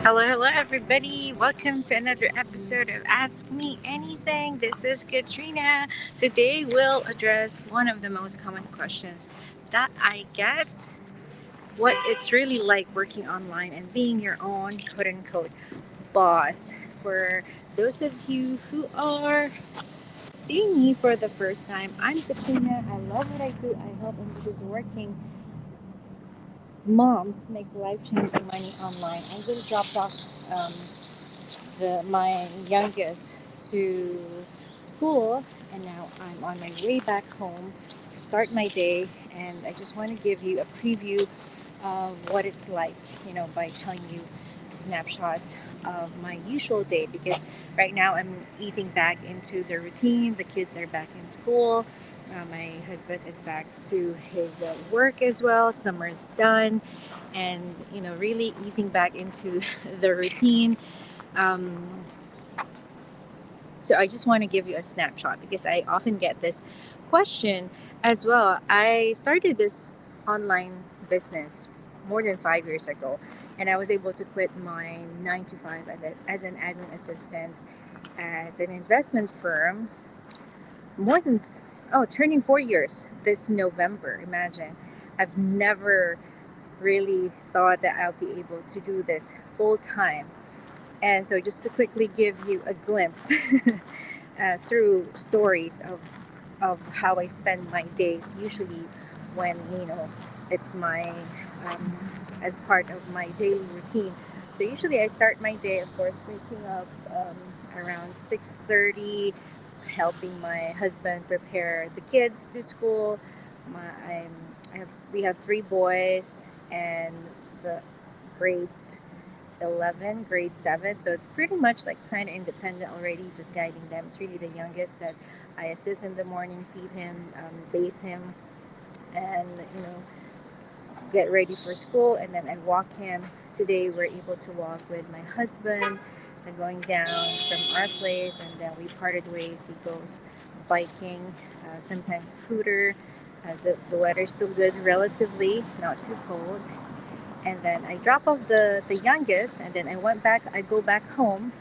Hello, everybody. Welcome to another episode of Ask Me Anything. This is Katrina. Today, we'll address one of the most common questions that I get: what it's really like working online and being your own quote unquote boss. For those of you who are seeing me for the first time, I'm Katrina. I love what I do. I help ambitious working moms make life changing money online. I just dropped off. Um, my youngest to school, and now I'm on my way back home to start my day. And I just want to give you a preview of what it's like, by telling you a snapshot of my usual day, because right now I'm easing back into the routine. The kids are back in school. My husband is back to his work as well. Summer's done, and really easing back into the routine. um, so I just want to give you a snapshot because I often get this question as well. I started this online business more than 5 years ago, and I was able to quit my 9 to 5 as an admin assistant at an investment firm more than, turning 4 years this November. Imagine. I've never really thought that I'll be able to do this full time. And so, just to quickly give you a glimpse through stories of how I spend my days, usually when it's my um, as part of my daily routine. So usually I start my day, of course, waking up around 6:30, helping my husband prepare the kids to school. We have three boys and the grade 11, grade 7. So pretty much like kind of independent already, just guiding them. It's really the youngest that I assist in the morning, feed him, bathe him, and get ready for school. And then I walk him. Today we're able to walk with my husband, going down from our place, and then we parted ways. He goes biking, sometimes scooter. The weather's still good, relatively not too cold. And then I drop off the youngest, and then I go back home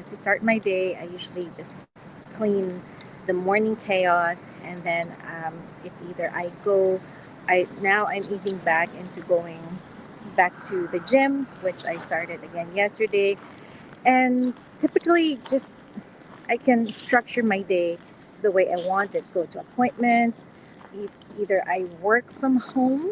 to start my day. I usually just clean the morning chaos, and then it's either I'm easing back into going back to the gym, which I started again yesterday. And typically, just I can structure my day the way I want it. Go to appointments. E- Either I work from home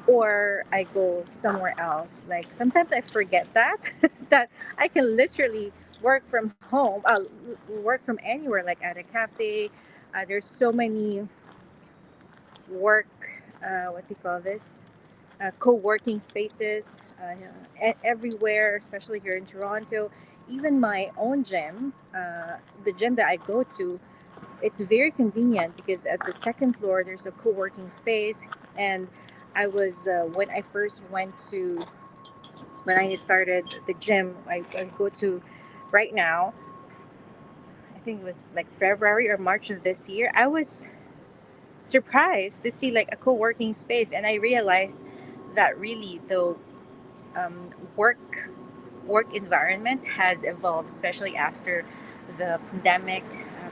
or I go somewhere else. Like sometimes I forget that that I can literally work from home, work from anywhere, like at a cafe. There's so many work, what do you call this? Co-working spaces everywhere, especially here in Toronto. Even my own gym, the gym that I go to, it's very convenient because at the second floor there's a co-working space. And when I first went to when I started the gym, I go to right now, I think it was like February or March of this year. I was surprised to see like a co-working space, and I realized that really the um, work work environment has evolved, especially after the pandemic.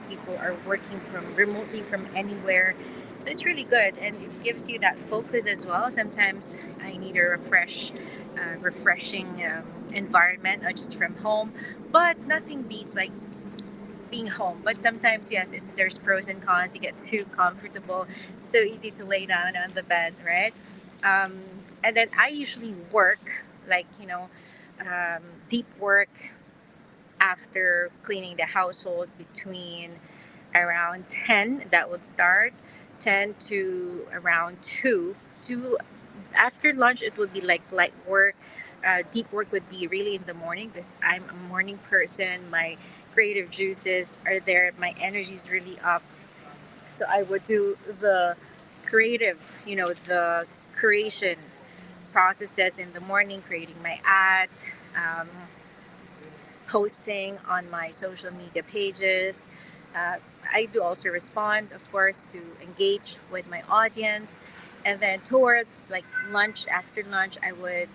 People are working from remotely from anywhere, so it's really good, and it gives you that focus as well. Sometimes I need a refreshing environment, not just from home, but nothing beats like being home. But sometimes, yes, there's pros and cons. You get too comfortable. It's so easy to lay down on the bed, right? Um, and then I usually work, like, deep work after cleaning the household between around 10. That would start 10 to around 2. 2 after lunch, it would be like light work. Deep work would be really in the morning because I'm a morning person. My creative juices are there. My energy is really up. So I would do the creative, the creation processes in the morning, creating my ads, um, posting on my social media pages. Uh, I do also respond, of course, to engage with my audience. And then towards like lunch, after lunch, I would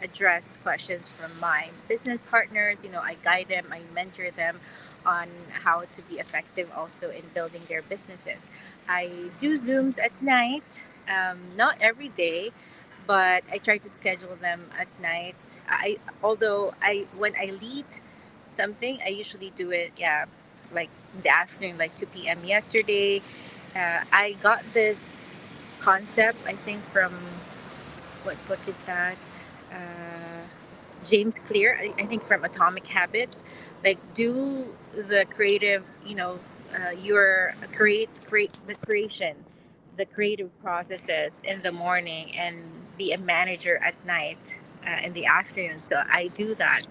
address questions from my business partners. I guide them, I mentor them on how to be effective also in building their businesses. I do Zooms at night, not every day, but I try to schedule them at night. Although I when I lead something, I usually do it, yeah, like in the afternoon, like 2 p.m. yesterday. I got this concept, I think, from what book is that? Uh, James Clear, I think, from Atomic Habits. Like, do the creative, your create the creation, the creative processes in the morning, and be a manager at night, in the afternoon. So I do that,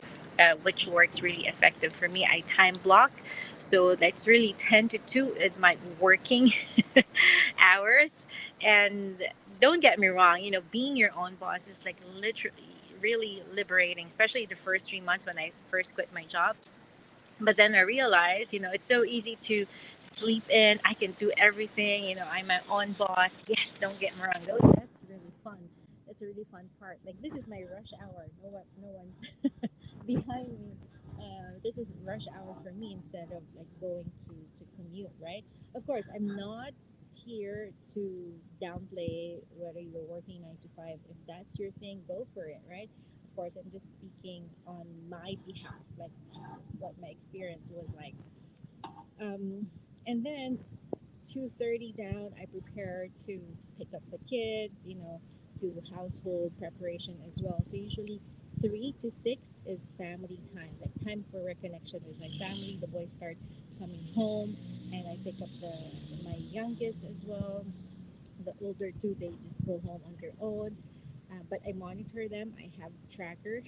which works really effective for me. I time block, so that's really 10 to 2 is my working hours. And don't get me wrong, being your own boss is like literally really liberating, especially the first 3 months when I first quit my job. But then I realized, it's so easy to sleep in. I can do everything. I'm my own boss. Yes, don't get me wrong. That's really fun. That's a really fun part. Like, this is my rush hour. No one's behind me. This is rush hour for me instead of like going to commute, right? Of course, I'm not here to downplay whether you're working 9 to 5. If that's your thing, go for it, right? Of course, I'm just speaking on my behalf, like what my experience was like. Um, and then 2:30 down, I prepare to pick up the kids, do household preparation as well. So usually 3 to 6 is family time, like time for reconnection with my family. The boys start coming home, and I pick up my youngest as well. The older two, they just go home on their own. But I monitor them. I have tracker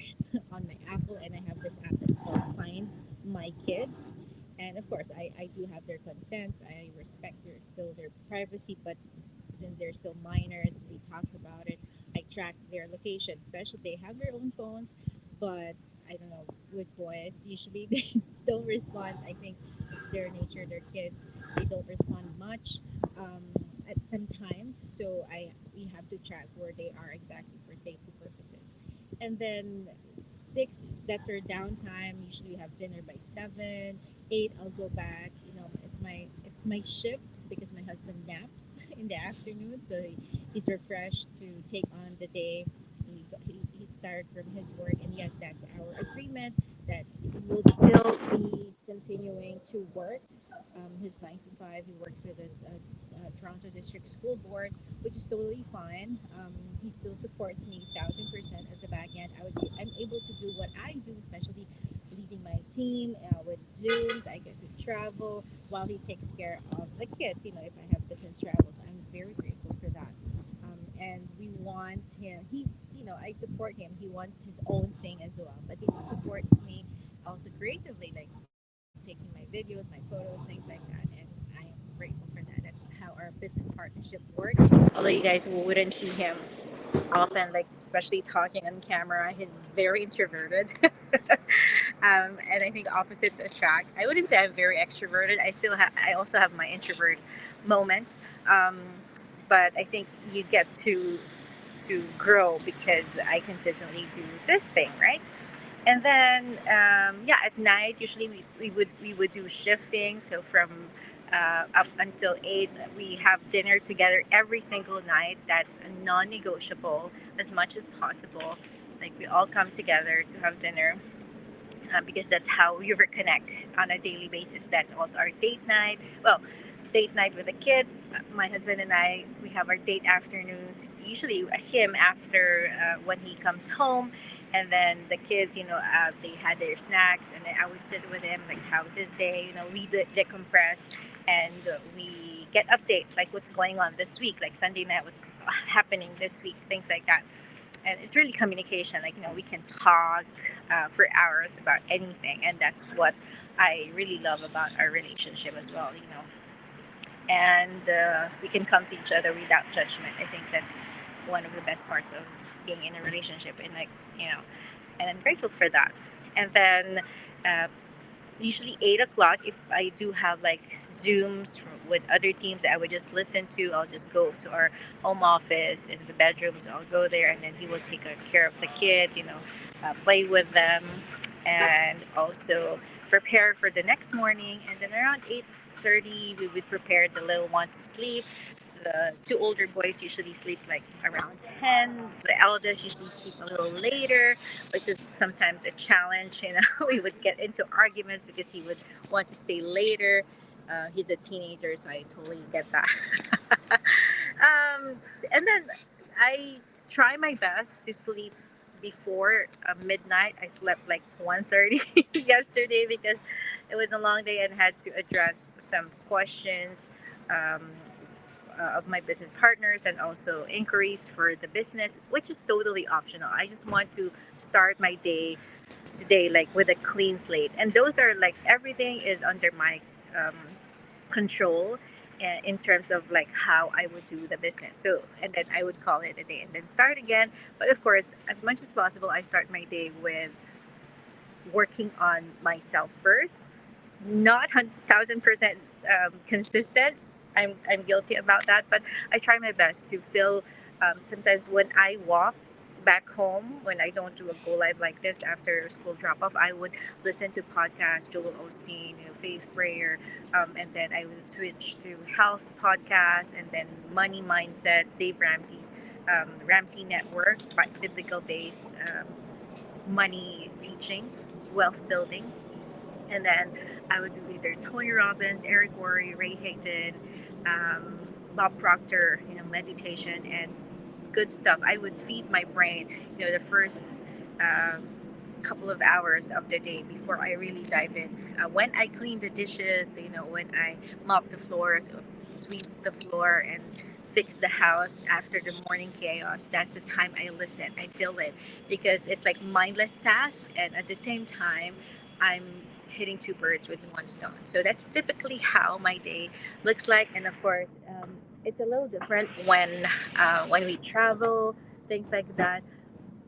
on my Apple, and I have this app that's called Find My Kids. And of course, I do have their consent. I respect their privacy, but since they're still minors, we talk about it. I track their location, especially they have their own phones, but I don't know, with boys, usually they don't respond. I think it's their nature, they're kids, they don't respond much, um, at sometimes. So we have to track where they are exactly for safety purposes. And then 6, that's our downtime. Usually we have dinner by 7. 8, I'll go back. It's my shift because my husband naps in the afternoon, so he's refreshed to take on the day. He started from his work, and yes, that's our agreement that he will still be continuing to work. His 9 to 5. He works with a Toronto District School Board, which is totally fine. He still supports me 1,000% at the back end. I'm able to do what I do, especially leading my team, with Zooms. I get to travel while he takes care of the kids. If I have business travel, so I'm very grateful for that. And we want him. I support him. He wants his own thing as well, but he supports me also creatively, like taking my videos, my photos, things like that. And I am grateful for that. That's how our business partnership works. Although you guys wouldn't see him often, like especially talking on camera, he's very introverted. And I think opposites attract. I wouldn't say I'm very extroverted. I also have my introvert moments. Um, but I think you get to grow because I consistently do this thing, right? And then, yeah, at night usually we would do shifting. So from up until 8, we have dinner together every single night. That's non-negotiable as much as possible. Like, we all come together to have dinner, because that's how you reconnect on a daily basis. That's also our date night. Well, date night with the kids. My husband and I, we have our date afternoons. Usually, him after, when he comes home, and then the kids, they had their snacks, and then I would sit with him, like, how's his day? We decompress, and we get updates, like what's going on this week, like Sunday night, what's happening this week, things like that. And it's really communication, like, we can talk for hours about anything, and that's what I really love about our relationship as well. And we can come to each other without judgment. I think that's one of the best parts of being in a relationship, and, like, and I'm grateful for that. And then, uh, usually 8 o'clock, if I do have like Zooms with other teams that I would just listen to. I'll just go to our home office in the bedrooms. I'll go there, and then he will take care of the kids. Play with them, and also prepare for the next morning. And then around 8:30, we would prepare the little one to sleep. The two older boys usually sleep like around 10. The eldest usually sleep a little later, which is sometimes a challenge. We would get into arguments because he would want to stay later. He's a teenager, so I totally get that. And then I try my best to sleep before midnight. I slept like 1:30 yesterday because it was a long day and had to address some questions. Um, of my business partners and also inquiries for the business, which is totally optional. I just want to start my day today like with a clean slate, and those are like everything is under my um, control in terms of like how I would do the business. So, and then I would call it a day and then start again. But of course, as much as possible, I start my day with working on myself first. Not 1,000% consistent. I'm guilty about that, but I try my best to feel. Sometimes when I walk back home, when I don't do a go live like this after school drop off, I would listen to podcasts, Joel Osteen, Faith Prayer, and then I would switch to health podcasts, and then money mindset, Dave Ramsey's Ramsey Network, biblical based money teaching, wealth building, and then I would do either Tony Robbins, Eric Worre, Ray Higdon, um, Bob Proctor, meditation and good stuff. I would feed my brain, the first um, couple of hours of the day before I really dive in. When I clean the dishes, when I mop the floors, sweep the floor, and fix the house after the morning chaos, that's the time I listen. I feel it because it's like mindless task, and at the same time, I'm hitting two birds with one stone. So that's typically how my day looks like, and of course, it's a little different when we travel, things like that,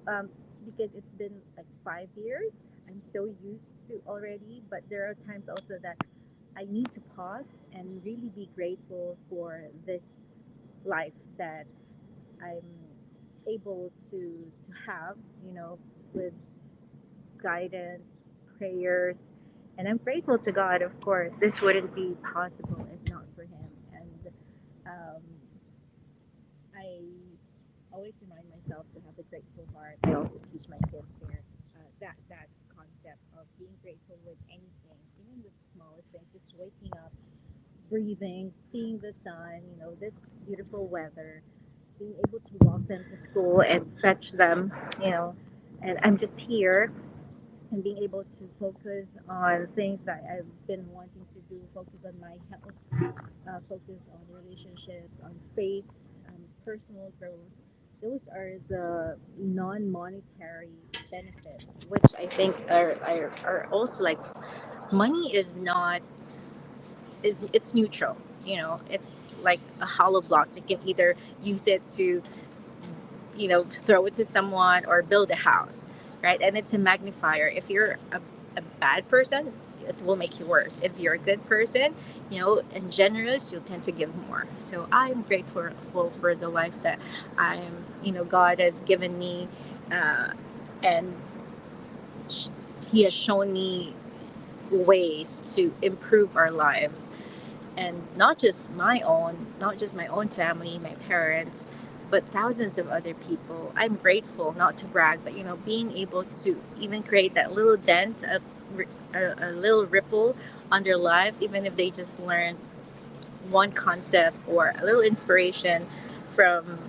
um, because it's been like 5 years. I'm so used to already, but there are times also that I need to pause and really be grateful for this life that I'm able to have, with guidance, prayers, and I'm grateful to God. Of course, this wouldn't be possible if not for Him. And um, I always remind myself to have a grateful heart. I also teach my kids there that concept of being grateful with anything, even with the smallest things, just waking up, breathing, seeing the sun, this beautiful weather, being able to walk them to school and fetch them, you know, and I'm just here and being able to focus on things that I've been wanting to do, focus on my health, focus on relationships, on faith, personal growth. Those are the non-monetary benefits, which I think are also like money is not is it's neutral. It's like a hollow block. So you can either use it to throw it to someone or build a house, right? And it's a magnifier. If you're a bad person, it will make you worse. If you're a good person, and generous, you'll tend to give more. So I'm grateful for the life that God has given me, uh, and sh- He has shown me ways to improve our lives, and not just my own family, my parents, but thousands of other people. I'm grateful, not to brag, but being able to even create that little dent, a little ripple on their lives, even if they just learn one concept or a little inspiration from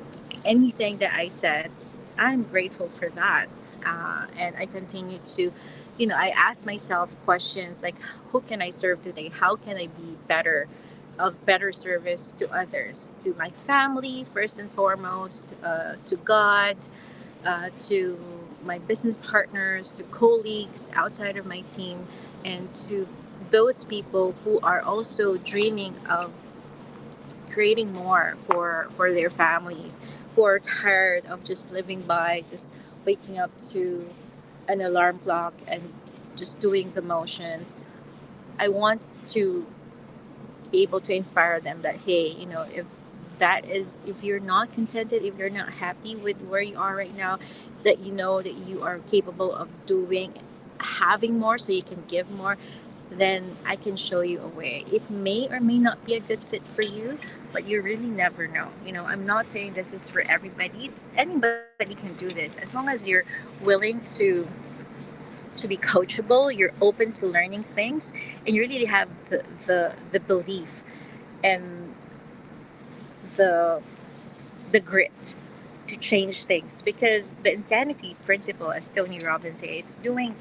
anything that I said. I'm grateful for that. And I continue to, I ask myself questions like, who can I serve today? How can I be better, of better service to others, to my family, first and foremost, to God, to my business partners, to colleagues outside of my team, and to those people who are also dreaming of creating more for their families, who are tired of just living by just waking up to an alarm clock and just doing the motions. I want to be able to inspire them that, hey, if you're not contented, if you're not happy with where you are right now, that you know that you are capable of doing, having more so you can give more, then I can show you a way. It may or may not be a good fit for you, but you really never know. I'm not saying this is for everybody. Anybody can do this as long as you're willing to be coachable, you're open to learning things, and you really have the belief and the the grit to change things. Because the insanity principle, as Tony Robbins says, it's doing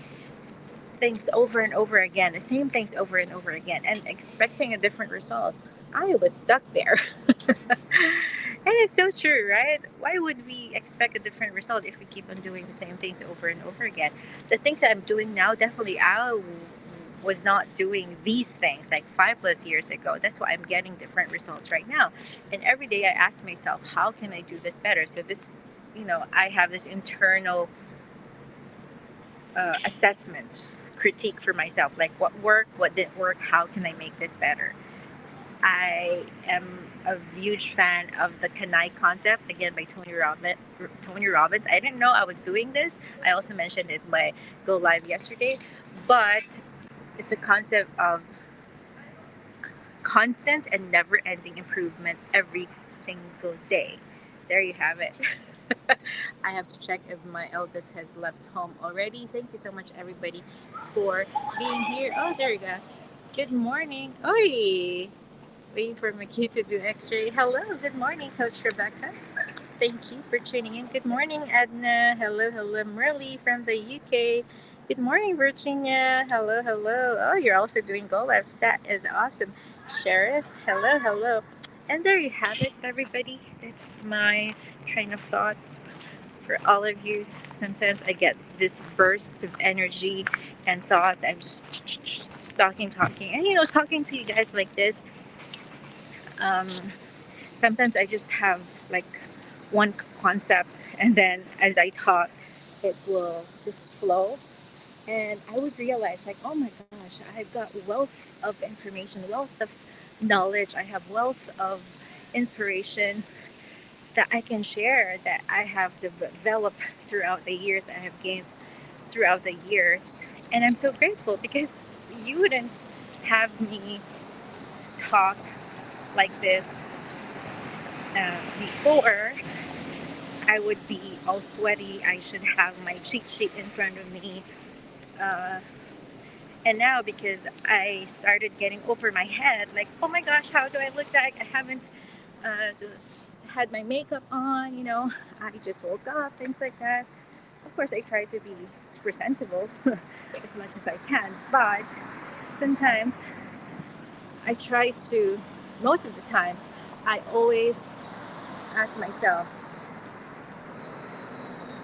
things over and over again, the same things over and over again, and expecting a different result. I was stuck there. And it's so true, right? Why would we expect a different result if we keep on doing the same things over and over again? The things that I'm doing now, definitely I was not doing these things like 5+ years ago. That's why I'm getting different results right now. And every day I ask myself, how can I do this better? So this, I have this internal assessment, critique for myself, like what worked, what didn't work, how can I make this better. I am a huge fan of the Kanai concept, again by Tony Robbins. I didn't know I was doing this. I also mentioned it by Go Live yesterday, but it's a concept of constant and never-ending improvement every single day. There you have it. I have to check if my eldest has left home already. Thank you so much, everybody, for being here. Oh, there you go. Good morning. Oi! Waiting for my kid to do x-ray. Hello, good morning, Coach Rebecca. Thank you for tuning in. Good morning, Edna. Hello, hello, Merly from the UK. Good morning, Virginia. Hello, hello. Oh, you're also doing Go Lives. That is awesome. Sheriff, hello, hello. And there you have it, everybody. That's my train of thoughts for all of you. Sometimes I get this burst of energy and thoughts. I'm just talking. And talking to you guys like this, um, sometimes I just have like one concept, and then as I talk, it will just flow. And I would realize, like, oh my gosh, I've got wealth of information, wealth of knowledge, I have wealth of inspiration that I can share, that I have developed throughout the years, that I have gained throughout the years. And I'm so grateful because you wouldn't have me talk like this before. I would be all sweaty. I should have my cheat sheet in front of me. Uh, and now, because I started getting over my head, like, oh my gosh, how do I look like? I haven't uh, had my makeup on, I just woke up, things like that. Of course, I try to be presentable as much as I can, but sometimes I try to, most of the time, I always ask myself,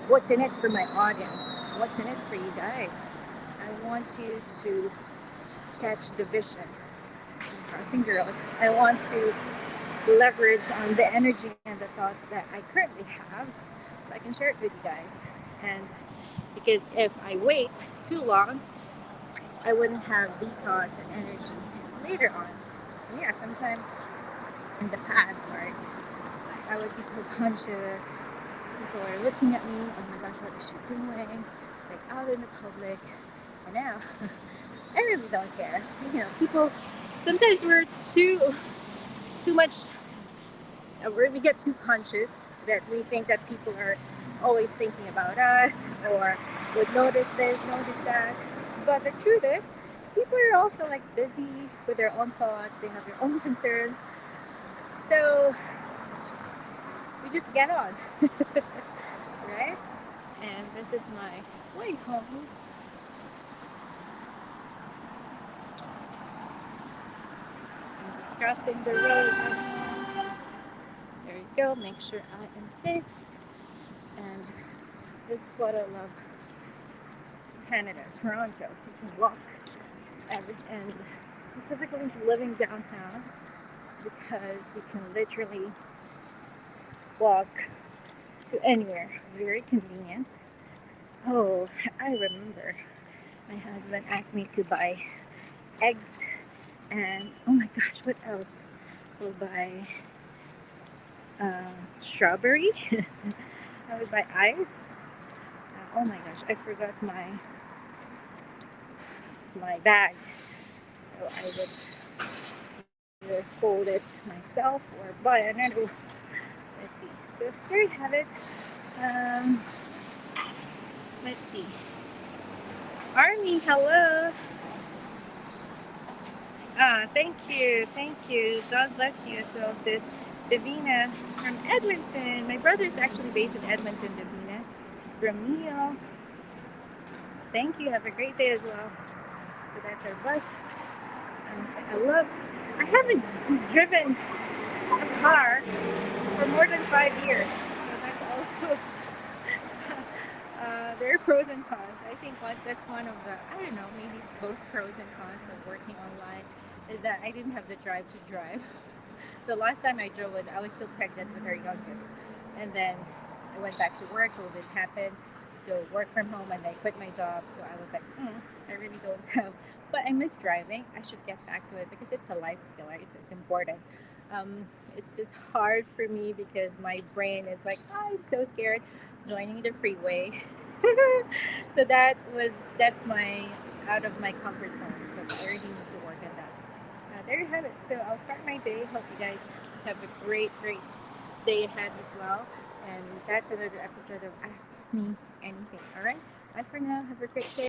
what's in it for my audience? What's in it for you guys? I want you to catch the vision. Crossing girl. I want to leverage on the energy and the thoughts that I currently have so I can share it with you guys. And because if I wait too long, I wouldn't have these thoughts and energy later on. And yeah, sometimes in the past, right, I would be so conscious. People are looking at me. Oh my gosh, what is she doing? Like out in the public. And now, I really don't care. People. Sometimes we're too much. We get too conscious that we think that people are always thinking about us or would notice this, notice that. But the truth is, people are also like busy with their own thoughts. They have their own concerns. So we just get on, right? And this is my way home. I'm just crossing the road. There you go. Make sure I am safe. And this is what I love. Canada, Toronto. You can walk and specifically living downtown because you can literally walk to anywhere. Very convenient. Oh, I remember my husband asked me to buy eggs And oh my gosh, what else? We'll buy strawberry. I would buy ice. Oh my gosh, I forgot my bag. So I would either fold it myself or buy another. Let's see. So here you have it. Um, let's see. Army, hello. Thank you, thank you. God bless you as well, sis. Davina from Edmonton. My brother's actually based in Edmonton, Davina. Ramil, thank you. Have a great day as well. So that's our bus. I haven't driven a car for more than 5 years. So that's also, there are pros and cons. I think that's one of the, I don't know, maybe both pros and cons of working online is that I didn't have the drive to drive. The last time I drove was I was still pregnant with our youngest. And then I went back to work, COVID happened. So work from home and I quit my job. So I was like, I really don't have, but I miss driving. I should get back to it because it's a life skill, right? It's important. Um, it's just hard for me because my brain is like, I'm so scared joining the freeway. So that's my out of my comfort zone. So I really need to work on that. There you have it. So I'll start my day. Hope you guys have a great day ahead as well. And that's another episode of Ask Me Anything. All right. Bye for now. Have a great day.